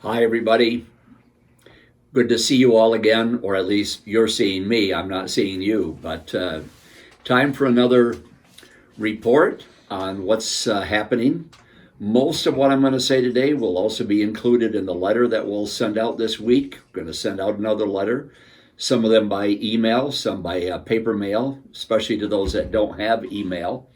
Hi, everybody. Good to see you all again, or at least you're seeing me. I'm not seeing you, but time for another report on what's happening. Most of what I'm going to say today will also be included in the letter that we'll send out this week. We're going to send out another letter, some of them by email, some by paper mail, especially to those that don't have email.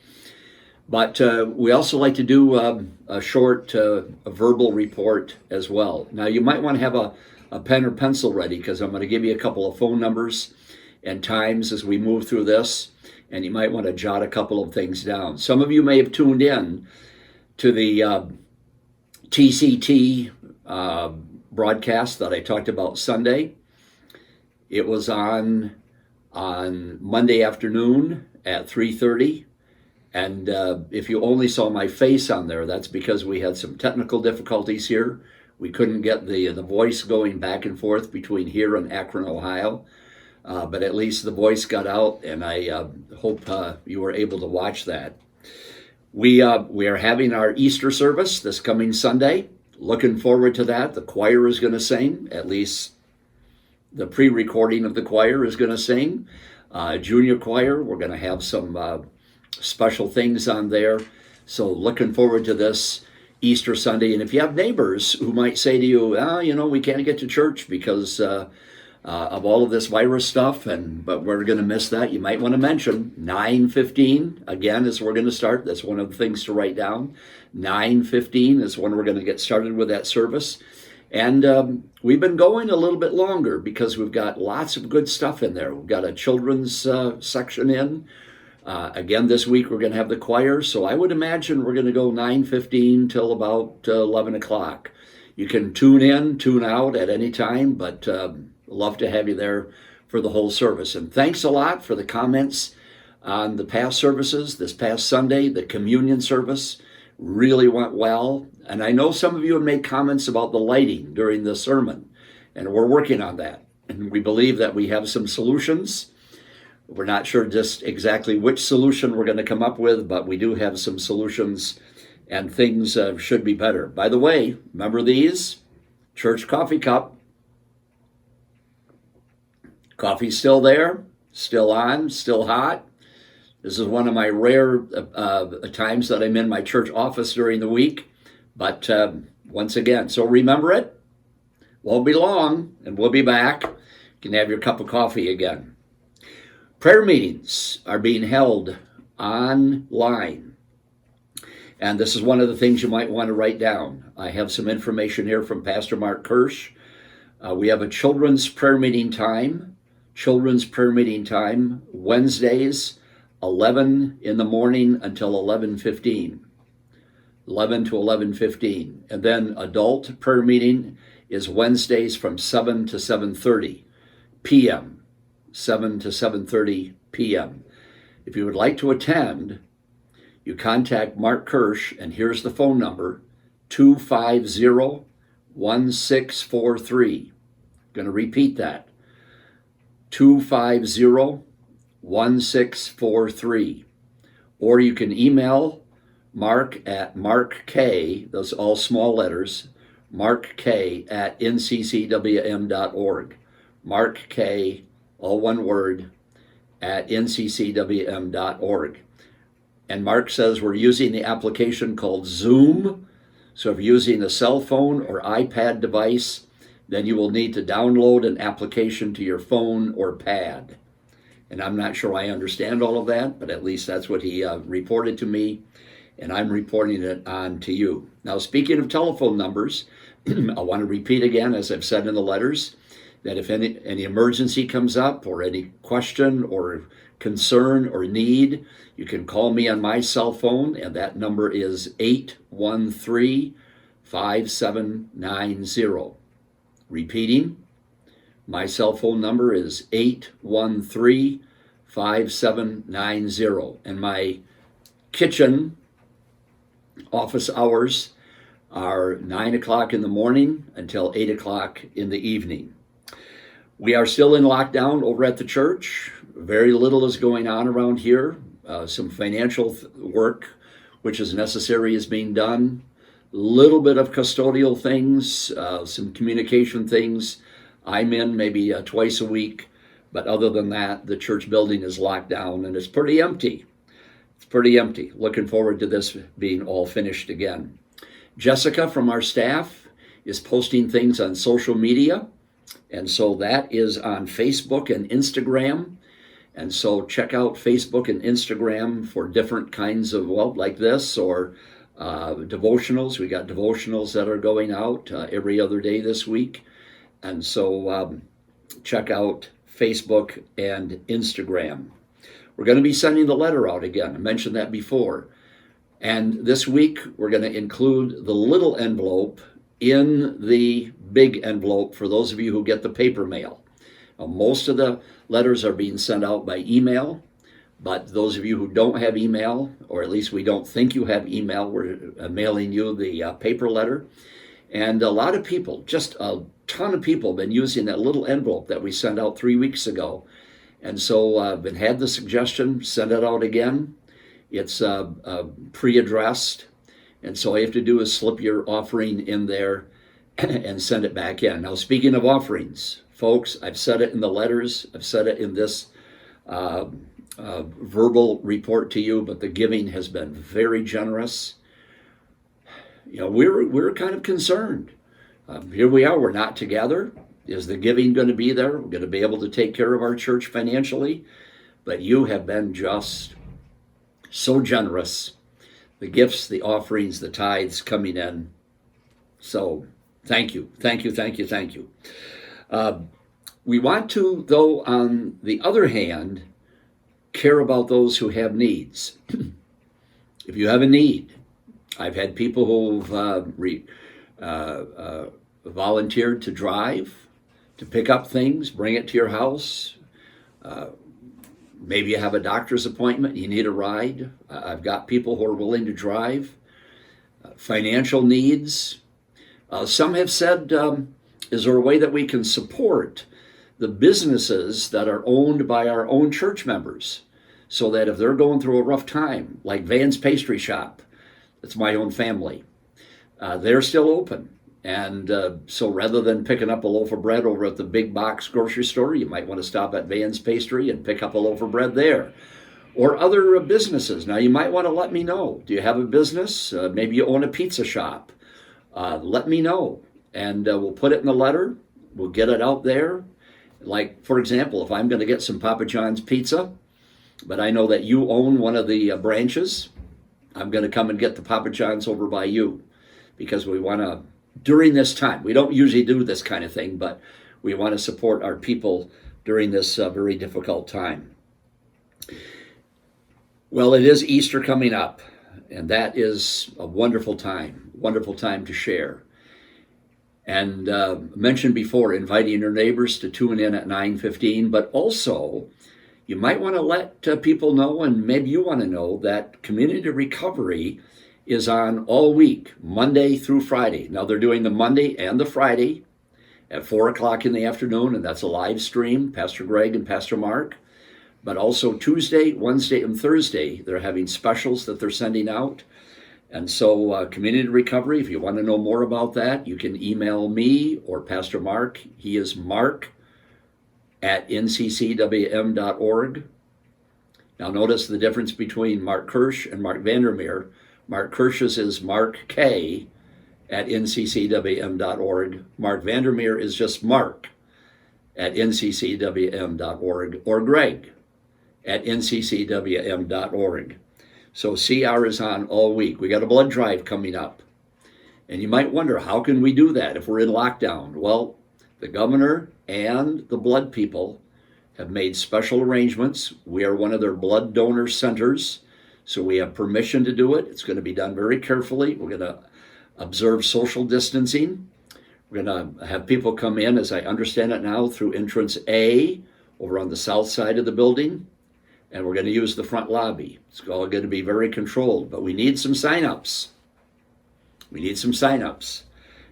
But we also like to do a short a verbal report as well. Now, you might want to have a pen or pencil ready because I'm going to give you a couple of phone numbers and times as we move through this, and you might want to jot a couple of things down. Some of you may have tuned in to the TCT broadcast that I talked about Sunday. It was on Monday afternoon at 3:30. And if you only saw my face on there, that's because we had some technical difficulties here. We couldn't get the voice going back and forth between here and Akron, Ohio. But at least the voice got out, and I hope you were able to watch that. We are having our Easter service this coming Sunday. Looking forward to that. The choir is going to sing, at least the pre-recording of the choir is going to sing. Junior choir, we're going to have some special things on there. So looking forward to this Easter Sunday. And if you have neighbors who might say to you, we can't get to church because of all of this virus stuff, but we're going to miss that, you might want to mention 9:15 again is we're going to start. That's one of the things to write down. 9:15 is when we're going to get started with that service. And we've been going a little bit longer because we've got lots of good stuff in there. We've got a children's section in. Again, this week we're going to have the choir, so I would imagine we're going to go 9:15 till about 11 o'clock. You can tune in, tune out at any time, but love to have you there for the whole service. And thanks a lot for the comments on the past services. This past Sunday, the communion service really went well. And I know some of you have made comments about the lighting during the sermon, and we're working on that. And we believe that we have some solutions. We're not sure just exactly which solution we're going to come up with, but we do have some solutions, and things should be better. By the way, remember these? Church coffee cup. Coffee's still there, still on, still hot. This is one of my rare times that I'm in my church office during the week. But once again, so remember it. Won't be long, and we'll be back. You can have your cup of coffee again. Prayer meetings are being held online. And this is one of the things you might want to write down. I have some information here from Pastor Mark Kirsch. We have a children's prayer meeting time. Wednesdays, 11 in the morning until 11:15. 11 to 11:15. And then adult prayer meeting is Wednesdays from 7 to 7:30 p.m. 7 to 7:30 p.m. If you would like to attend, you contact Mark Kirsch, and here's the phone number, 250-1643. I'm going to repeat that, 250-1643. Or you can email Mark at markk, those all small letters, markk at nccwm.org. Mark K, all one word, at nccwm.org. And Mark says we're using the application called Zoom. So if you're using a cell phone or iPad device, then you will need to download an application to your phone or pad. And I'm not sure I understand all of that, but at least that's what he reported to me, and I'm reporting it on to you. Now, speaking of telephone numbers, I want to repeat again, as I've said in the letters, that if any emergency comes up or any question or concern or need, you can call me on my cell phone, and that number is 813-5790. Repeating, my cell phone number is 813-5790. And my kitchen office hours are 9 o'clock in the morning until 8 o'clock in the evening. We are still in lockdown over at the church. Very little is going on around here. Some financial work, which is necessary, is being done. little bit of custodial things, some communication things. I'm in maybe twice a week, but other than that, the church building is locked down and it's pretty empty. It's pretty empty. Looking forward to this being all finished again. Jessica from our staff is posting things on social media, and so that is on Facebook and Instagram. And so check out Facebook and Instagram for different kinds of, well, like this, or devotionals. We got devotionals that are going out every other day this week. And so check out Facebook and Instagram. We're going to be sending the letter out again. I mentioned that before. And this week, we're going to include the little envelope in the big envelope for those of you who get the paper mail. Now, most of the letters are being sent out by email, but those of you who don't have email, or at least we don't think you have email, we're mailing you the paper letter. And a lot of people, just a ton of people, have been using that little envelope that we sent out 3 weeks ago. And so I've had the suggestion, send it out again. It's pre-addressed. And so all you have to do is slip your offering in there and send it back in. Now, speaking of offerings, folks, I've said it in the letters, I've said it in this verbal report to you, but the giving has been very generous. You know, we're kind of concerned. Here we are, we're not together. Is the giving going to be there? We're going to be able to take care of our church financially. But you have been just so generous. The gifts, the offerings, the tithes coming in. So thank you, thank you, thank you, thank you. We want to, though, on the other hand, care about those who have needs. If you have a need, I've had people who've volunteered to drive, to pick up things, bring it to your house. Maybe you have a doctor's appointment, you need a ride. I've got people who are willing to drive. Financial needs. Some have said, is there a way that we can support the businesses that are owned by our own church members, so that if they're going through a rough time, like Van's Pastry Shop, it's my own family, they're still open. And so rather than picking up a loaf of bread over at the big box grocery store, you might want to stop at Van's Pastry and pick up a loaf of bread there. Or other businesses. Now, you might want to let me know. Do you have a business? Maybe you own a pizza shop. Let me know. And we'll put it in the letter. We'll get it out there. Like, for example, if I'm going to get some Papa John's pizza, but I know that you own one of the branches, I'm going to come and get the Papa John's over by you, because we want to, during this time, we don't usually do this kind of thing, but we want to support our people during this very difficult time. Well, it is Easter coming up, and that is a wonderful time to share. And mentioned before, inviting your neighbors to tune in at 9:15, but also you might want to let people know, and maybe you want to know, that Community Recovery is on all week, Monday through Friday. Now they're doing the Monday and the Friday at 4 o'clock in the afternoon, and that's a live stream, Pastor Greg and Pastor Mark. But also Tuesday, Wednesday, and Thursday, they're having specials that they're sending out. And so Community Recovery, if you want to know more about that, you can email me or Pastor Mark. He is mark@nccwm.org. Now notice the difference between Mark Kirsch and Mark Vandermeer. Mark Kirsch's is Mark K at nccwm.org. Mark Vandermeer is just Mark at nccwm.org, or Greg at nccwm.org. So CR is on all week. We got a blood drive coming up. And you might wonder, how can we do that if we're in lockdown? Well, the governor and the blood people have made special arrangements. We are one of their blood donor centers, so we have permission to do it. It's going to be done very carefully. We're going to observe social distancing. We're going to have people come in, as I understand it now, through entrance A over on the south side of the building. And we're going to use the front lobby. It's all going to be very controlled, but we need some sign-ups. We need some sign-ups.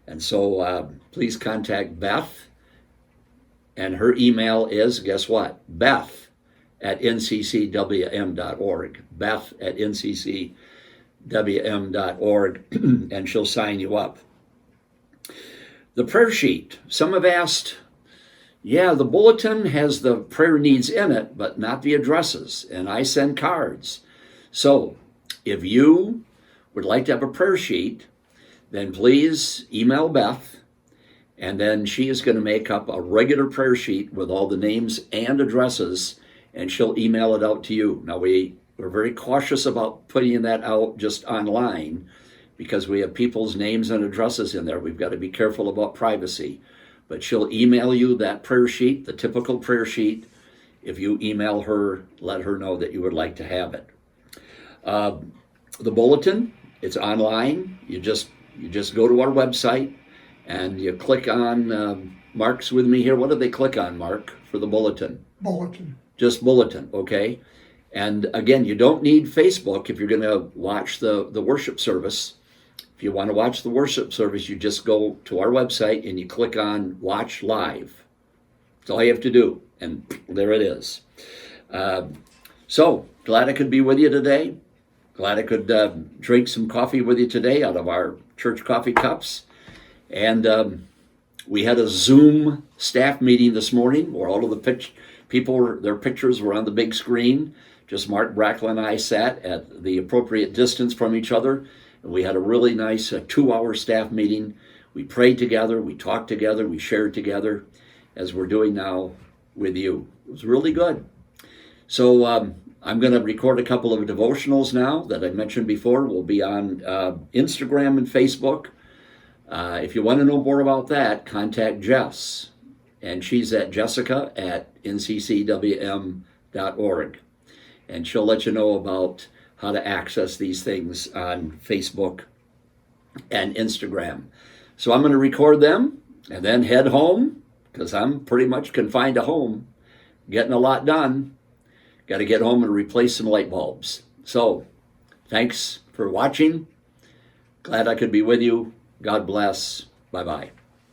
And so please contact Beth. And her email is, guess what? Beth at nccwm.org. Beth at nccwm.org. ncwm.org, and she'll sign you up. The prayer sheet. Some have asked, yeah, the bulletin has the prayer needs in it, but not the addresses, and I send cards. So if you would like to have a prayer sheet, then please email Beth, and then she is going to make up a regular prayer sheet with all the names and addresses, and she'll email it out to you. Now, we're very cautious about putting that out just online because we have people's names and addresses in there. We've got to be careful about privacy. But she'll email you that prayer sheet, the typical prayer sheet. If you email her, let her know that you would like to have it. The bulletin, it's online. You just go to our website and you click on, Mark's with me here. What do they click on, Mark, for the bulletin? Bulletin. Just bulletin, okay? And again, you don't need Facebook if you're going to watch the worship service. If you want to watch the worship service, you just go to our website and you click on Watch Live. That's all you have to do, and there it is. So, glad I could be with you today. Glad I could drink some coffee with you today out of our church coffee cups. And we had a Zoom staff meeting this morning where all of the people, their pictures were on the big screen. Just Mark Brackle and I sat at the appropriate distance from each other. And we had a really nice 2-hour staff meeting. We prayed together, we talked together, we shared together, as we're doing now with you. It was really good. So I'm going to record a couple of devotionals now that I mentioned before. We'll be on Instagram and Facebook. If you want to know more about that, contact Jess. And she's at jessica@nccwm.org. And she'll let you know about how to access these things on Facebook and Instagram. So I'm going to record them and then head home because I'm pretty much confined to home, getting a lot done. Got to get home and replace some light bulbs. So thanks for watching. Glad I could be with you. God bless. Bye-bye.